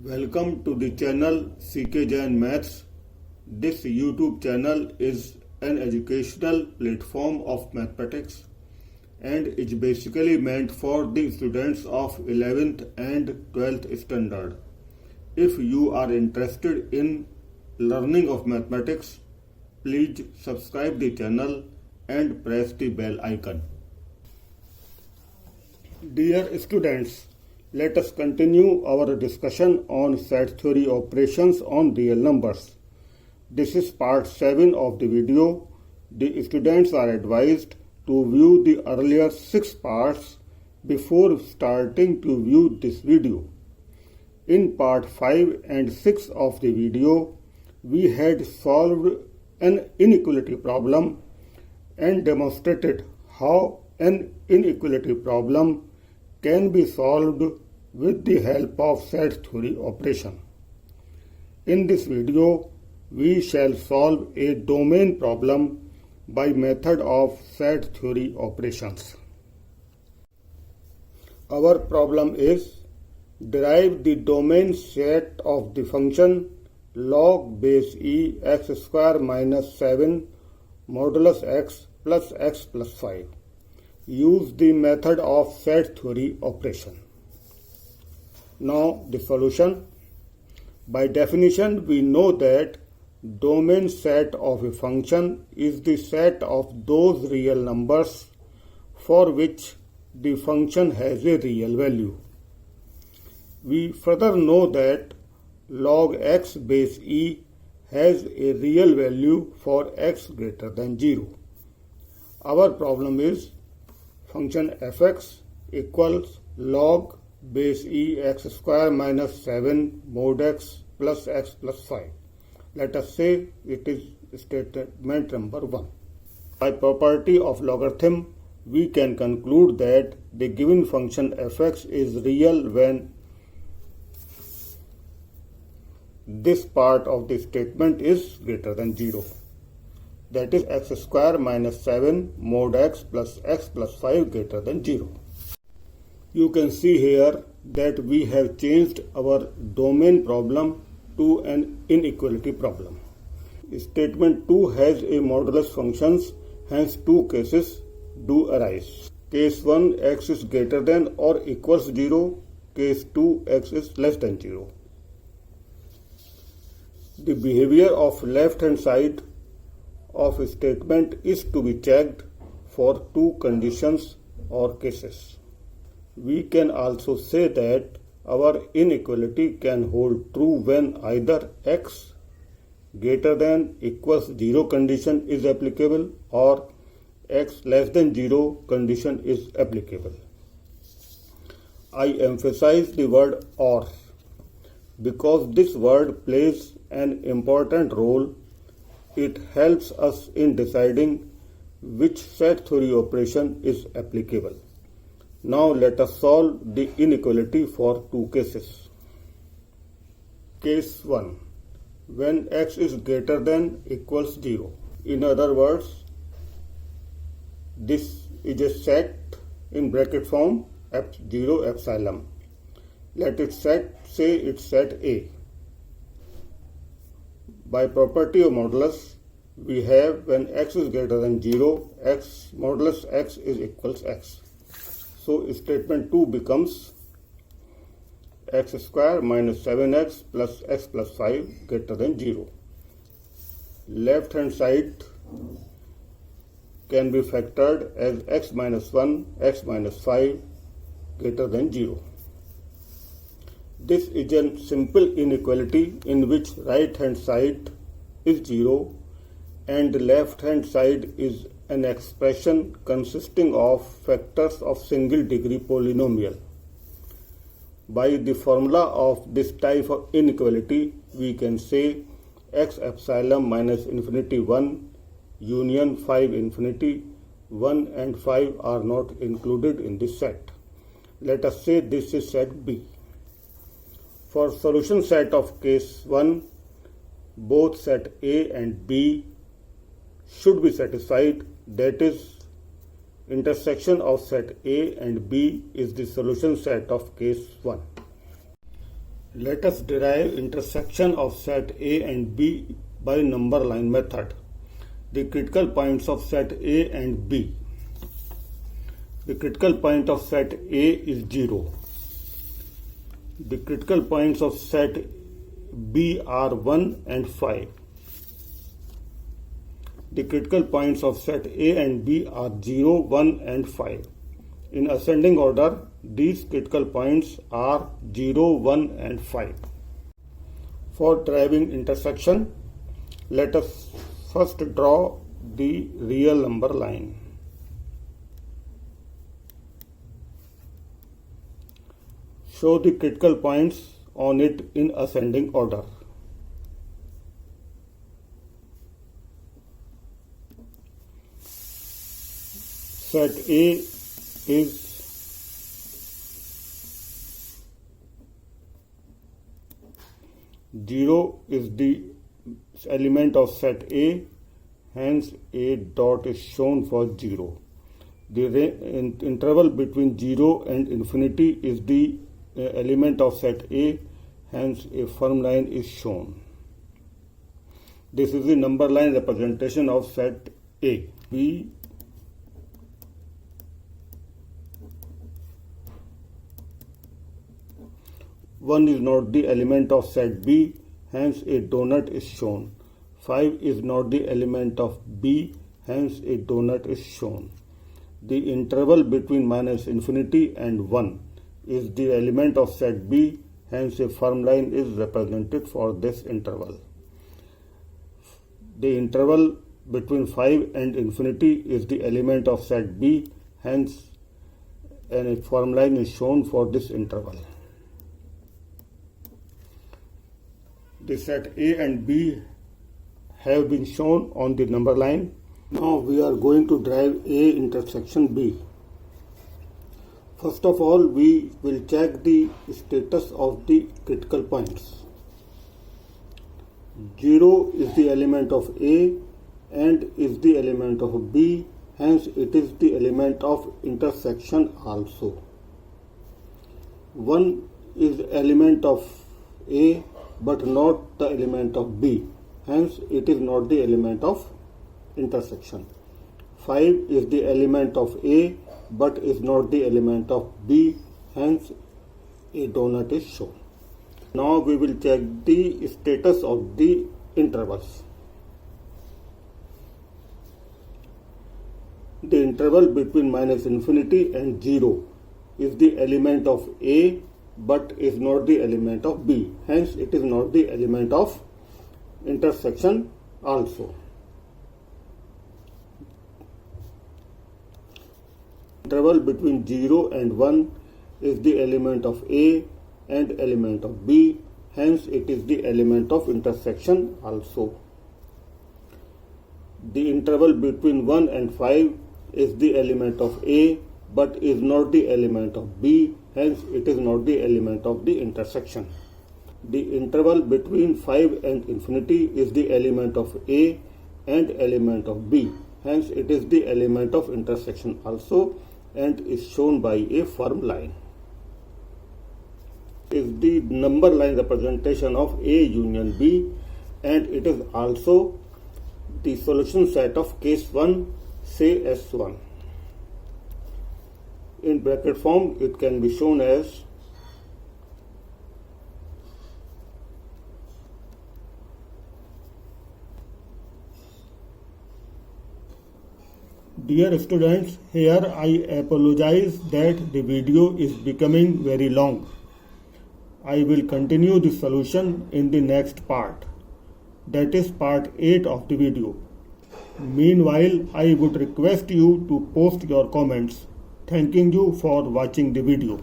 Welcome to the channel CK Jain Maths. This YouTube channel is an educational platform of mathematics and is basically meant for the students of 11th and 12th standard. If you are interested in learning of mathematics, please subscribe the channel and press the bell icon. Dear students, let us continue our discussion on set theory operations on real numbers. This is part 7 of the video. The students are advised to view the earlier 6 parts before starting to view this video. In part 5 and 6 of the video, we had solved an inequality problem and demonstrated how an inequality problem can be solved with the help of set theory operation. In this video, we shall solve a domain problem by method of set theory operations. Our problem is derive the domain set of the function log base e x square minus 7 modulus x plus 5. Use the method of set theory operation. Now the solution. By definition, we know that domain set of a function is the set of those real numbers for which the function has a real value. We further know that log x base e has a real value for x greater than 0. Our problem is function fx equals log base e x square minus 7 mod x plus 5. Let us say it is statement number 1. By property of logarithm, we can conclude that the given function fx is real when this part of the statement is greater than 0. That is x square minus 7 mod x plus 5 greater than 0. You can see here that we have changed our domain problem to an inequality problem. Statement 2 has a modulus functions, hence two cases do arise. Case 1, x is greater than or equals 0. Case 2, x is less than 0. The behavior of left hand side of a statement is to be checked for two conditions or cases. We can also say that our inequality can hold true when either x greater than equals 0 condition is applicable or x less than 0 condition is applicable. I emphasize the word or because this word plays an important role. It helps us in deciding which set theory operation is applicable. Now let us solve the inequality for two cases. Case 1. When x is greater than equals 0. In other words, this is a set in bracket form f0 epsilon. Let it say it's set A. By property of modulus, we have when x is greater than 0, x modulus x is equals x. So statement 2 becomes x square minus 7x plus x plus 5 greater than 0. Left hand side can be factored as x minus 1, x minus 5 greater than 0. This is a simple inequality in which right hand side is 0 and left hand side is an expression consisting of factors of single degree polynomial. By the formula of this type of inequality, we can say x epsilon minus infinity 1 union 5 infinity 1 and 5 are not included in this set. Let us say this is set B. For solution set of case 1, both set A and B should be satisfied. That is, intersection of set A and B is the solution set of case 1. Let us derive intersection of set A and B by number line method. The critical points of set A and B. The critical point of set A is 0. The critical points of set B are 1 and 5. The critical points of set A and B are 0, 1 and 5. In ascending order, these critical points are 0, 1 and 5. For deriving intersection, let us first draw the real number line. Show the critical points on it in ascending order. Set A is 0 is the element of set A, hence A dot is shown for 0. The interval between 0 and infinity is the element of set A, hence a firm line is shown. This is the number line representation of set A. B 1 is not the element of set B, hence a donut is shown. 5 is not the element of B, hence a donut is shown. The interval between minus infinity and 1 is the element of set B, hence a firm line is represented for this interval. The interval between 5 and infinity is the element of set B, hence a firm line is shown for this interval. The set A and B have been shown on the number line. Now we are going to derive A intersection B. First of all, we will check the status of the critical points. 0 is the element of A and is the element of B, hence it is the element of intersection also. 1 is the element of A but not the element of B, hence it is not the element of intersection. 5 is the element of A but is not the element of B, hence a donut is shown. Now we will check the status of the intervals. The interval between minus infinity and 0 is the element of A but is not the element of B, hence it is not the element of intersection also. Interval between 0 and 1 is the element of A and element of B, hence it is the element of intersection also. The interval between 1 and 5 is the element of A but is not the element of B, hence it is not the element of the intersection. The interval between 5 and infinity is the element of A and element of B, hence it is the element of intersection also and is shown by a firm line. Is the number line representation of A union B, and it is also the solution set of case 1, say S1. In bracket form, it can be shown as Dear students, here I apologize that the video is becoming very long. I will continue the solution in the next part, that is part 8 of the video. Meanwhile, I would request you to post your comments. Thanking you for watching the video.